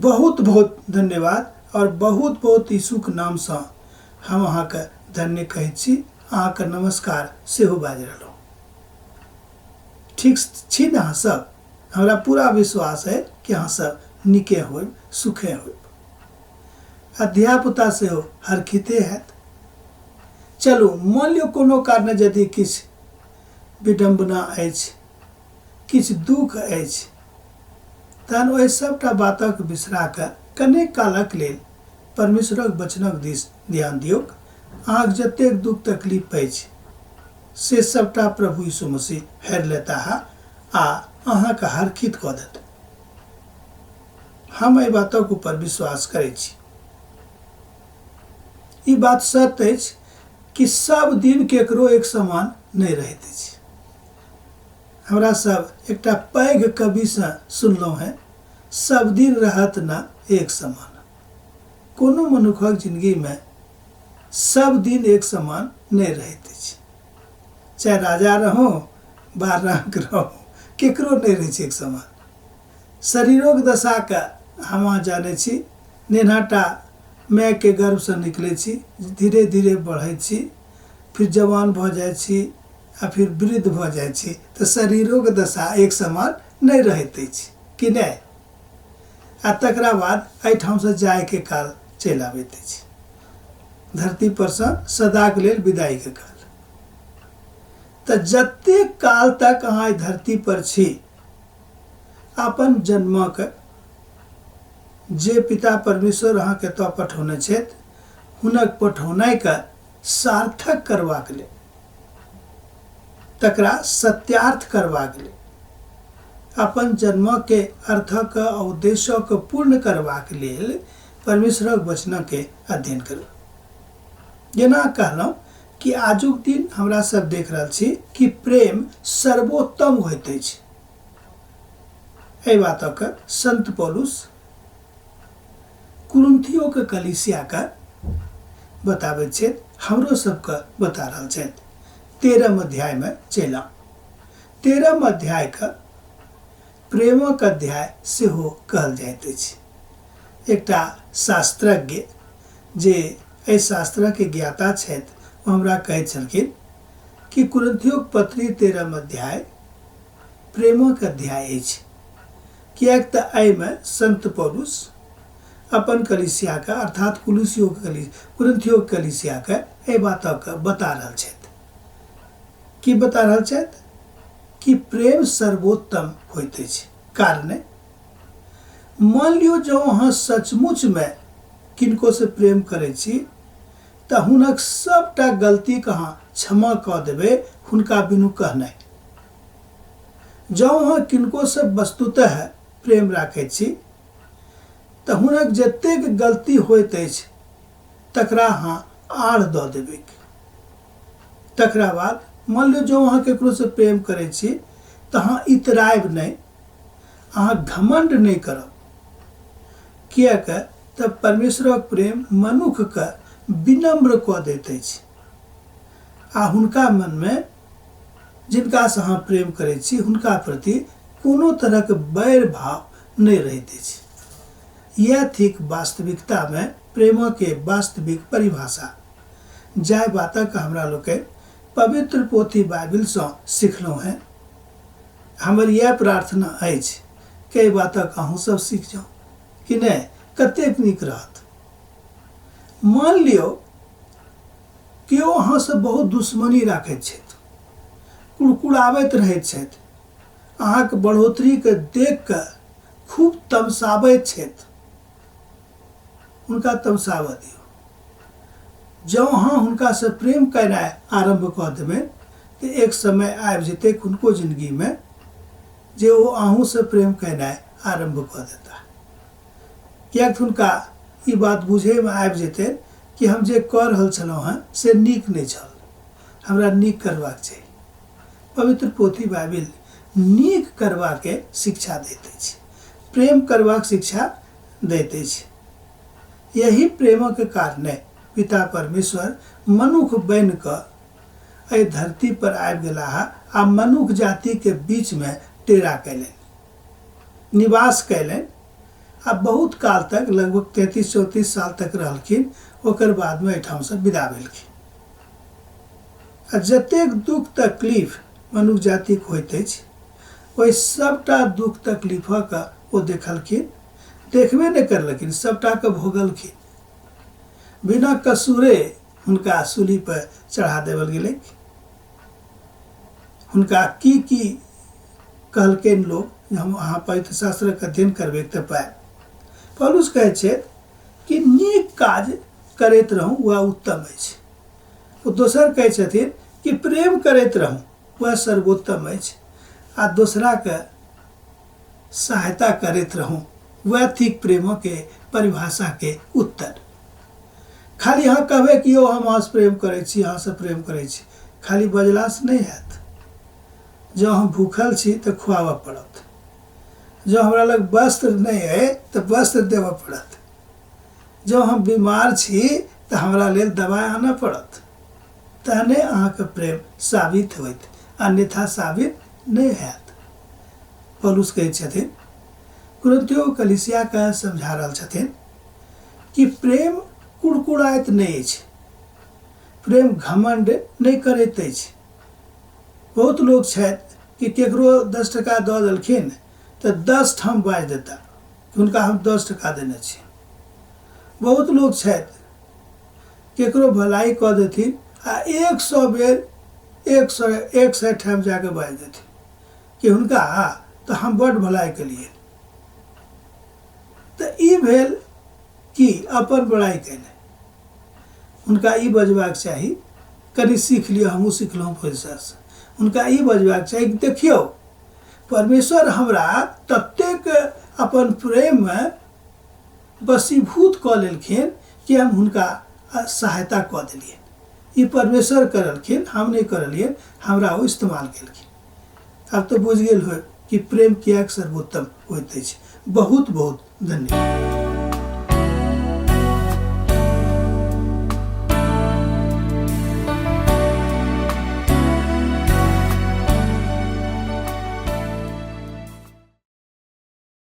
बहुत बहुत धन्यवाद और बहुत बहुत यीशुक नामसँ हम अहाँके धन्य कहैत छी। अहाँके नमस्कार सेहो बाजि रहलहुँ। ठीक छी ने अहाँ सब? हमरा पूरा विश्वास है कि अहाँ सब नीके होइब, सुखे होइब, आ धियापुता सेहो हरखिते हैत। चलू, मान लियौ कोनो कारण यदि किछु विडम्बना अछि, किछु दुख अछि, तहन ओहि सबटा बातक बिसरा कऽ कनेक कालक लेल परमेश्वरक वचनक दिस ध्यान दियौक। अहाँके जतेक दुख तकलीफ अछि से सबटा प्रभु यीशु मसीह हेर लेताह आ अहाँके हरखित कऽ देत। हम एहि बातक ऊपर विश्वास करैत छी। ई बात सत्य अछि कि सब दिन केकरो एक समान नहीं रहैत अछि। हमरा सब एकटा पैघ कविसँ सुनलहुँ हैं, सब दिन रहत न एक समान। कोनो मनुखक जिंदगी में सब दिन एक समान नहीं रहैत अछि। चाहे राजा रहो वा रंक रहो, केकरो नहीं रहै छै एक समान। शरीरोक दशा के हम जानै छी। नेनहाटा माय के गर्भ से निकलै छी, धीरे धीरे बढ़ै छी, फिर जवान भऽ जाइ छी आ फिर वृद्ध भऽ जाइ छी, तऽ शरीरोक दशा एक समान नहीं रहैत अछि कि नहीं? आ तकरा बाद एहिठाम से जाय के काल चलि आबैत अछि, धरती पर से सदाक लेल विदाई के काल। तऽ जतेक काल तक अहाँ धरती पर छी, अपन जन्मक जे पिता परमेश्वर अहाँके एतऽ पठौने छथि, हुनक पठौनाइ के सार्थक करबाक लेल, तकरा सत्यार्थ करबाक लेल, अपन जन्म के अर्थक आ उद्देश्यक पूर्ण करबाक लेल परमेश्वरक वचनक के अध्ययन करू। जेना कहलहुँ कि आजुक दिन हमरा सब देख रहल छी कि प्रेम सर्वोत्तम होइत अछि। एहि बातक संत पौलुस कुरिन्थियों के कलीसिया के बताबैत छथि, हमरो सबके बता रहल छथि। 13 अध्याय में चलि आउ। 13 अध्याय के प्रेमक अध्याय सेहो कहल जाइत अछि। एकटा शास्त्रज्ञ जे एहि शास्त्रक ज्ञाता छथि, ओ हमरा कहैत छलखिन कि कुरिन्थियों पत्री 13 अध्याय प्रेमक अध्याय अछि, किएक तऽ एहिमे संत पौलुस अपन कलीसिया के अर्थात कुरिन्थियों कलीसिया के एहि बातक बता रहल छथि। की बता रहल छथि? कि प्रेम सर्वोत्तम होइत अछि। कारण मान लियो जो अहाँ सचमुच में किनको से प्रेम करैत छी, तऽ हुनक सबटा गलती के अहाँ क्षमा कऽ देबै, हुनका बिनु कहनाइ। जँ अहाँ किनको से वस्तुतः प्रेम राखैत छी, तऽ हुनक जतेक गलती होइत अछि तकरा अहाँ आड़ दऽ देबै। तकरा बाद मान लियो जो अहाँ केकरो से प्रेम करैत छी, तऽ अहाँ इतरायब नहीं, अहाँ घमंड नहीं करब। किएक तऽ परमेश्वरक प्रेम मनुख के विनम्र कऽ दैत अछि, आ हुनका मन में जिनका से अहाँ प्रेम करैत छी, हुनका प्रति कोनो तरहक बैर भाव नहीं रहैत अछि। यह थिक वास्तविकता में प्रेम के वास्तविक परिभाषा। जाय बातक हमरा लोकनि पवित्र पोथी बाइबिल से सिखलहुँ हैं। हमर यह प्रार्थना अछि कि एहि बातक अहूँ सब सीख जाउ, कि नहीं? कतेक नीक रहत। मान लियो केओ अहाँ से बहुत दुश्मनी राखैत छथि, कुड़कुड़ाबैत रहैत छथि, अहाँके बढ़ोतरी के देख कऽ खूब तमसाबैत छथि, हुनका तमसाबऽ दियौ। जँ अहाँ हुनका से प्रेम करनाइ आरंभ कऽ देबै, तऽ एक समय आबि जेतै हुनको जिंदगी में जे ओ अहूँ से प्रेम करनाइ आरंभ कऽ देता। किएक हुनका ई बात बुझे में आबि जेतै कि हम जे कऽ रहल छलहुँ हैं से नीक नहीं छल, हमरा नीक करबाक चाही। पवित्र पोथी बाइबिल नीक करबाके शिक्षा दैत अछि, प्रेम करबाक शिक्षा दैत अछि। यही प्रेमक कारणे पिता परमेश्वर मनुख बनि कऽ एहि धरती पर आबि गेलाह आ मनुख जाति के बीच में डेरा कयलनि, निवास कयलनि आ बहुत काल तक लगभग 33-34 साल तक रहलखिन। ओकर बाद में एहिठाम से विदा भेलखिन। आ जतेक दुख तकलीफ मनुष्य जातिक होइत अछि, ओहि सबटा दुख तकलीफक ओ देखलखिन, देखबे नहि करलखिन, सबटा के भोगलखिन। बिना कसूरे हुनका सूली पर चढ़ा देवल गेलै। हुनका की कहलखिन लोग, हम अहाँ पवित्र शास्त्रक अध्ययन करबै तऽ पाएब। पौलुस कहै छै कि नीक काज करैत रहूँ वह उत्तम अछि। ओ दोसर कहै छथिन कि प्रेम करैत रहूँ वह सर्वोत्तम अछि। आ दोसरा के सहायता करैत रहूँ वह थिक प्रेम के परिभाषा के उत्तर। खाली अहाँ कहबै कि यौ हम अहाँसँ प्रेम करै छी, अहाँसँ प्रेम करै छी, खाली बजलासँ नहि हैत। जँ हम भूखल छी तऽ खुआबऽ पड़त। जँ हमरा लग वस्त्र नहीं है तो वस्त्र देवऽ पड़त। जँ हम बीमार छी तऽ हमरा लेल दवाई आनऽ पड़त। तहने अहाँके प्रेम साबित होइत, अन्यथा साबित नहीं हैत। पौलुस कहै छथिन, कुरिन्थियो कलीसिया के समझा रहल छथिन कि प्रेम कुड़कुड़ाइत नहीं अछि, प्रेम घमंड नहीं करैत अछि। बहुत लोग छथि कि केकरो 10 टका दऽ देलखिन तऽ 10 ठाम बाजि देता हुनका हम 10 टका देने छी। बहुत लोग छथि केकरो भलाई कऽ देथिन आ 100 बेर 100 ठाम जाके बाजि देथिन कि हुनका तऽ हम बड़ भलाई केलिए। तऽ ई भेल कि अपन बड़ाई केने। हुनका ई बजबाक चाही, कनि सीख लिअ, हमहूँ सिखलहुँ पैसासँ। हुनका ई बजबाक चाही कि देखियौ परमेश्वर हमरा ततेक अपन प्रेम में वशीभूत कऽ लेलखिन कि हम हुनका सहायता कऽ देलियनि। ई परमेश्वर करलखिन, हम नहीं करलियनि, हमरा ओ इस्तेमाल केलखिन। आब तो बुझ गेल हो कि प्रेम किएक सर्वोत्तम होइत अछि। बहुत बहुत धन्यवाद।